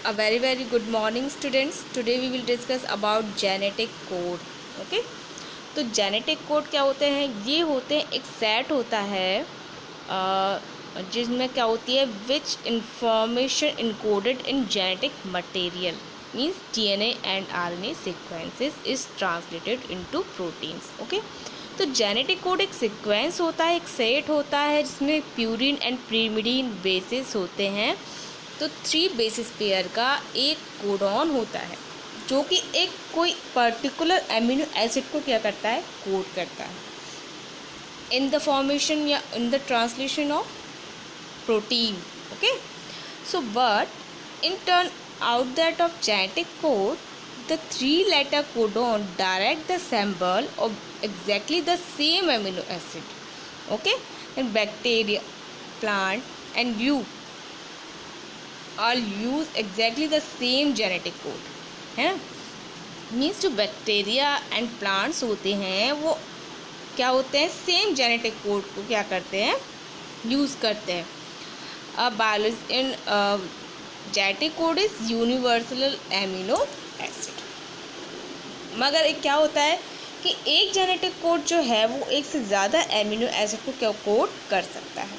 A very good morning students. Today we will discuss about genetic code. Okay? तो genetic code क्या होते हैं? ये होते हैं, एक सेट होता है जिसमें क्या होती है, which information encoded in genetic material means DNA and RNA sequences is translated into proteins. Okay, तो जेनेटिक कोड एक सीक्वेंस होता है, एक सेट होता है जिसमें प्यूरिन एंड प्रीमिडीन बेसिस होते हैं. तो 3 बेसिस पेयर का एक कोडॉन होता है जो कि एक कोई पर्टिकुलर एमिनो एसिड को क्या करता है, कोड करता है इन द फॉर्मेशन या in the translation of protein. Okay, so but in turn out that of genetic code, the 3-letter codon direct the symbol of exactly the same amino acid. Okay, and bacteria, plant and you all use exactly the same genetic code है ना. Means जो bacteria and plants होते हैं वो क्या होते हैं, same genetic code को क्या करते हैं, यूज़ करते हैं. अब biology in genetic code is universal amino acid. मगर एक क्या होता है कि एक जेनेटिक कोड जो है वो एक से ज़्यादा एमिनो एसिड को क्या कोड कर सकता है.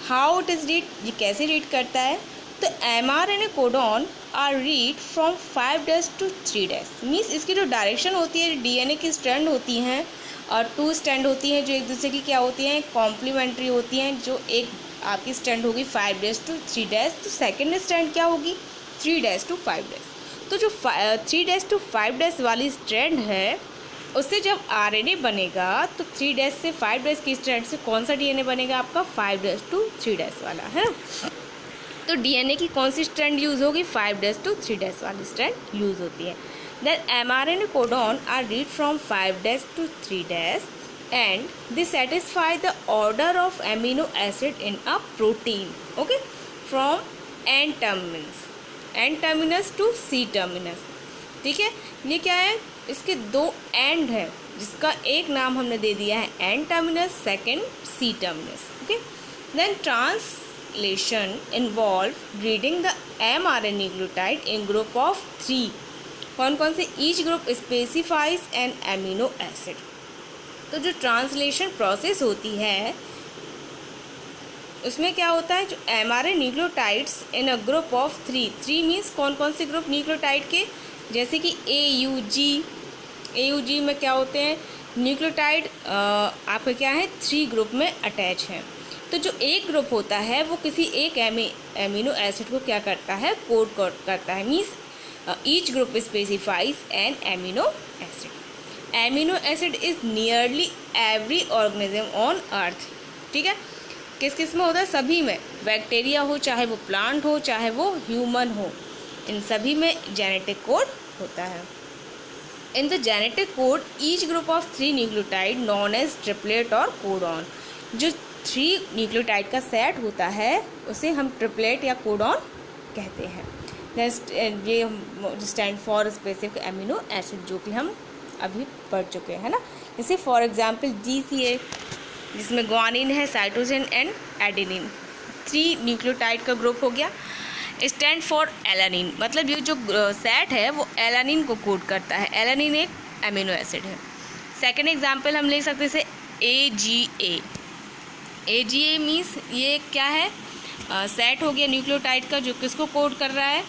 हाउ इट इज़ रीड, ये कैसे रीड करता है. तो mRNA codon are read from 5' to 3'. Means इसकी जो डायरेक्शन होती है, डीएनए की स्ट्रैंड होती हैं और 2 स्ट्रैंड होती हैं जो एक दूसरे की क्या होती हैं, कॉम्प्लीमेंट्री होती हैं. जो एक आपकी स्ट्रैंड होगी 5' to 3', तो सेकेंड स्ट्रैंड क्या होगी 3' to 5'. तो जो 3' to 5' वाली स्ट्रैंड है उससे जब आरएनए बनेगा तो 3' से 5' की स्ट्रैंड से कौन सा डीएनए बनेगा आपका 5' to 3' वाला है. तो डीएनए की कौन सी स्ट्रैंड यूज़ होगी, 5' to 3' वाली स्ट्रैंड यूज़ होती है. Then mRNA codon are read from 5' to 3' and they satisfy the order of amino acid in a protein. Okay, from N terminus to C terminus. ठीक है, ये क्या है, इसके 2 एंड है जिसका एक नाम हमने दे दिया है N terminus, second C terminus. Okay, then translation involve reading the mRNA nucleotide in group of 3. कौन कौन से, each group specifies an amino acid. तो जो ट्रांसलेशन प्रोसेस होती है उसमें क्या होता है, जो mRNA nucleotides in a group of 3 means कौन कौन से ग्रुप न्यूक्लियोटाइड के, जैसे कि AUG में क्या होते हैं न्यूक्लियोटाइड आपका क्या है 3 ग्रुप में अटैच हैं. तो जो एक ग्रुप होता है वो किसी एक एमिनो एसिड को क्या करता है, कोड करता है. Means each group specifies an amino acid. Amino acid is nearly every organism on earth. ठीक है, किस किस में होता है, सभी में. बैक्टीरिया हो, चाहे वो प्लांट हो, चाहे वो ह्यूमन हो, इन सभी में जेनेटिक कोड होता है. In the genetic code each group of 3 nucleotide known as triplet और कोडॉन. जो 3 न्यूक्लियोटाइड का सेट होता है उसे हम ट्रिपलेट या कोडॉन कहते हैं. ये stand for specific amino acid जो कि हम अभी पढ़ चुके हैं ना. जैसे फॉर एग्जांपल GCA जिसमें ग्वानिन है, साइटोसिन एंड एडेनिन, 3 न्यूक्लियोटाइड का ग्रुप हो गया. स्टैंड फॉर एलानिन, मतलब ये जो सेट है वो एलानिन को कोड करता है. एलानिन एक एमिनो एसिड है. सेकेंड एग्जांपल हम ले सकते हैं AGA मीन्स ये क्या है, सेट हो गया न्यूक्लियोटाइड का जो किसको कोड कर रहा है,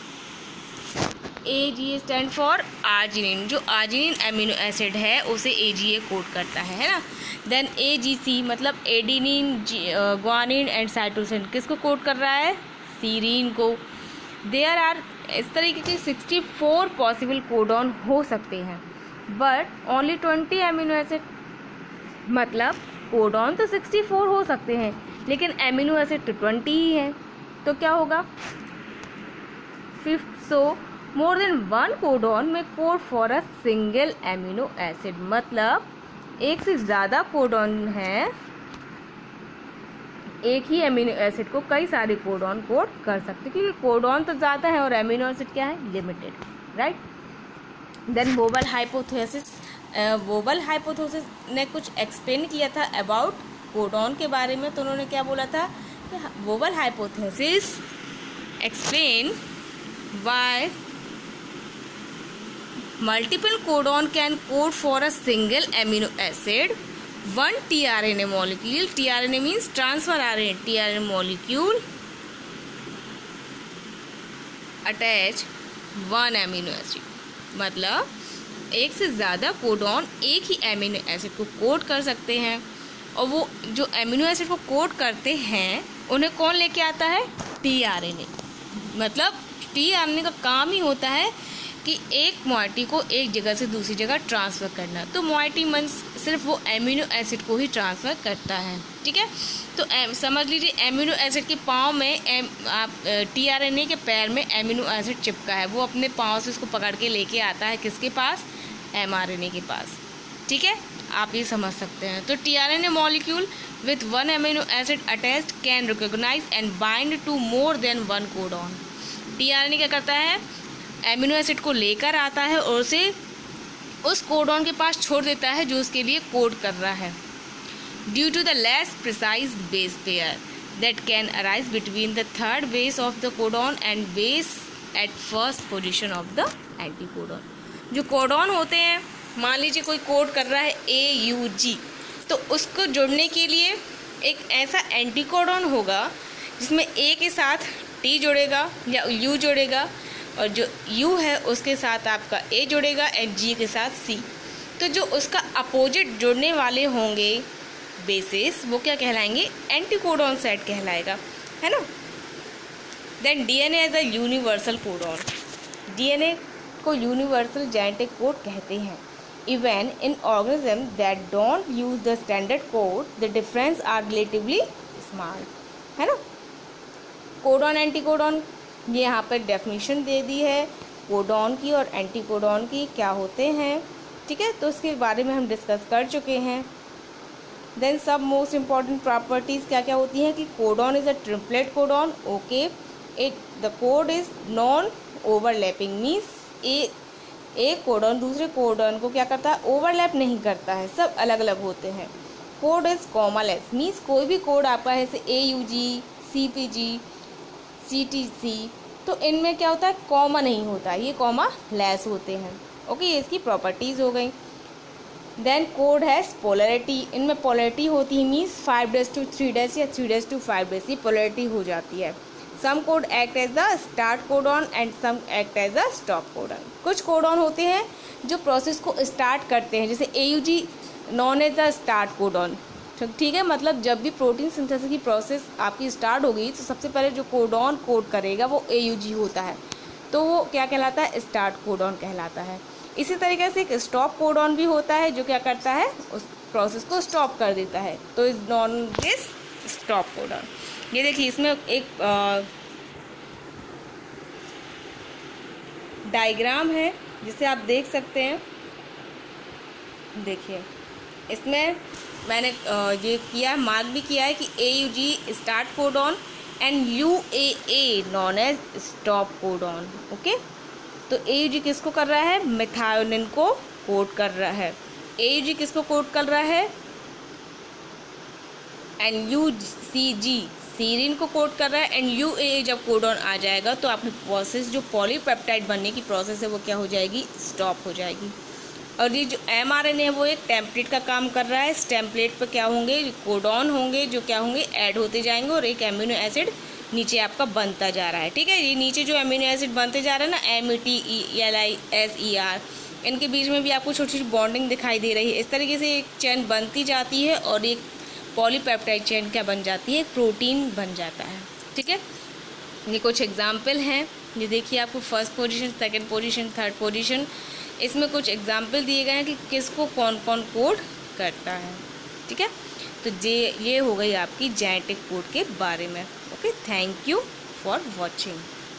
AGA स्टैंड फॉर आर्जिनिन. जो आर्जिनिन एमिनो एसिड है उसे AGA कोड करता है ना. देन AGC मतलब एडिनिन, ग्वानिन एंड साइटोसिन किसको कोड कर रहा है, सीरीन को. देयर आर इस तरीके के 64 पॉसिबल कोडॉन हो सकते हैं बट ओनली 20 एमिनो एसिड. मतलब कोडॉन तो 64 हो सकते हैं लेकिन एमिनो एसिड तो 20 ही है. तो क्या होगा, सो मोर देन 1 कोडॉन में code for a single amino acid. मतलब एक से ज़्यादा कोडॉन है, एक ही एमिनो एसिड को कई सारे कोडॉन कोड कर सकते क्योंकि कोडॉन तो ज़्यादा है और एमिनो एसिड क्या है, limited. Right. Then wobble hypothesis ने कुछ एक्सप्लेन किया था अबाउट कोडॉन के बारे में. तो उन्होंने क्या बोला था कि wobble hypothesis explain Why multiple codon can code for a single amino acid? One tRNA molecule, tRNA means transfer RNA, tRNA molecule attach one amino acid. मतलब एक से ज़्यादा कोडॉन एक ही एमिनो एसिड को कोड कर सकते हैं, और वो जो एमिनो एसिड को कोड करते हैं उन्हें कौन लेके आता है? tRNA. मतलब tRNA का काम ही होता है कि एक मोइटी को एक जगह से दूसरी जगह ट्रांसफ़र करना. तो मोइटी मीन्स सिर्फ वो एमिनो एसिड को ही ट्रांसफ़र करता है. ठीक है, तो समझ लीजिए एमिनो एसिड के पाँव में tRNA के पैर में एमिनो एसिड चिपका है, वो अपने पाँव से उसको पकड़ के लेके आता है किसके पास? mRNA के पास. ठीक है, आप ये समझ सकते हैं. तो tRNA molecule with one amino acid attached can recognize and bind to more than one codon. tRNA क्या करता है? एमिनो एसिड को लेकर आता है और उसे उस कोडॉन के पास छोड़ देता है जो उसके लिए कोड कर रहा है. Due to the less precise base pair that can arise between the third base of the codon and base at first position of the anticodon. जो कोडॉन होते हैं, मान लीजिए कोई कोड कर रहा है AUG, तो उसको जुड़ने के लिए एक ऐसा एंटीकोडॉन होगा जिसमें A के साथ T जुड़ेगा या U जुड़ेगा, और जो U है उसके साथ आपका A जुड़ेगा एंड G के साथ C. तो जो उसका अपोजिट जुड़ने वाले होंगे बेसिस, वो क्या कहलाएंगे? एंटीकोडॉन सेट कहलाएगा, है ना. Then DNA as a universal codon. DNA को यूनिवर्सल जेनेटिक कोड कहते हैं. Even in organism that don't use the standard code, the difference are relatively small, है ना. कोडॉन एंटीकोडॉन, ये यहाँ पर डेफिनेशन दे दी है कोडॉन की और एंटीकोडॉन की, क्या होते हैं. ठीक है, तो उसके बारे में हम डिस्कस कर चुके हैं. देन सब मोस्ट इम्पॉर्टेंट प्रॉपर्टीज़ क्या क्या होती हैं कि codon is a triplet codon. Okay, it the code is non overlapping, means एक कोडॉन दूसरे कोडॉन को क्या करता है? ओवरलैप नहीं करता है, सब अलग अलग होते हैं. कोड इज़ कॉमालेस, मीन्स कोई भी कोड आपका है जैसे AUG, CPG, CTC, तो इनमें क्या होता है? कॉमा नहीं होता, ये कॉमा लेस होते हैं. ओके, ये इसकी प्रॉपर्टीज़ हो गई. देन कोड हैज़ पोलरिटी, इनमें पोलरिटी होती है, मीन्स 5' या 3' ये पोलरिटी हो जाती है. Some code act as the start codon and some act as the stop codon. कुछ कोडॉन होते हैं जो प्रोसेस को स्टार्ट करते हैं, जैसे AUG known as the start codon. ठीक है, मतलब जब भी प्रोटीन सिंथेसिस की प्रोसेस आपकी स्टार्ट होगी तो सबसे पहले जो कोडॉन कोड करेगा वो AUG होता है, तो वो क्या कहलाता है? स्टार्ट कोडॉन कहलाता है. इसी तरीके से एक स्टॉप कोडॉन भी होता है जो क्या करता है? उस प्रोसेस को स्टॉप कर देता है, तो is non this stop codon. ये देखिए, इसमें एक डायग्राम है जिसे आप देख सकते हैं. देखिए, इसमें मैंने ये किया, मार्क भी किया है कि AUG start codon and UAA known as stop codon. Okay, तो AUG किसको कर रहा है? मेथियोनिन को कोड कर रहा है. AUG किसको कोड कर रहा है? एंड UCG सीरीन को कोड कर रहा है. एंड UAA जब कोडॉन आ जाएगा तो आपकी प्रोसेस जो पॉलीपेप्टाइड बनने की प्रोसेस है वो क्या हो जाएगी? स्टॉप हो जाएगी. और ये जो mRNA है वो एक टेम्पलेट का काम कर रहा है. इस टेम्पलेट पर क्या होंगे? कोडॉन होंगे जो क्या होंगे? ऐड होते जाएंगे और एक एमिनो एसिड नीचे आपका बनता जा रहा है. ठीक है, ये नीचे जो एमिनो एसिड बनते जा रहे हैं ना, METLISER, इनके बीच में भी आपको छोटी छोटी बॉन्डिंग दिखाई दे रही है. इस तरीके से एक चेन बनती जाती है और एक पॉलीपेप्टाइड चेन क्या बन जाती है? प्रोटीन बन जाता है. ठीक है, ये कुछ एग्जाम्पल हैं. ये देखिए, आपको first position, second position, third position, इसमें कुछ एग्जाम्पल दिए गए हैं कि किसको कौन कौन कोड करता है. ठीक है, तो ये हो गई आपकी जेनेटिक कोड के बारे में. Okay, thank you for watching.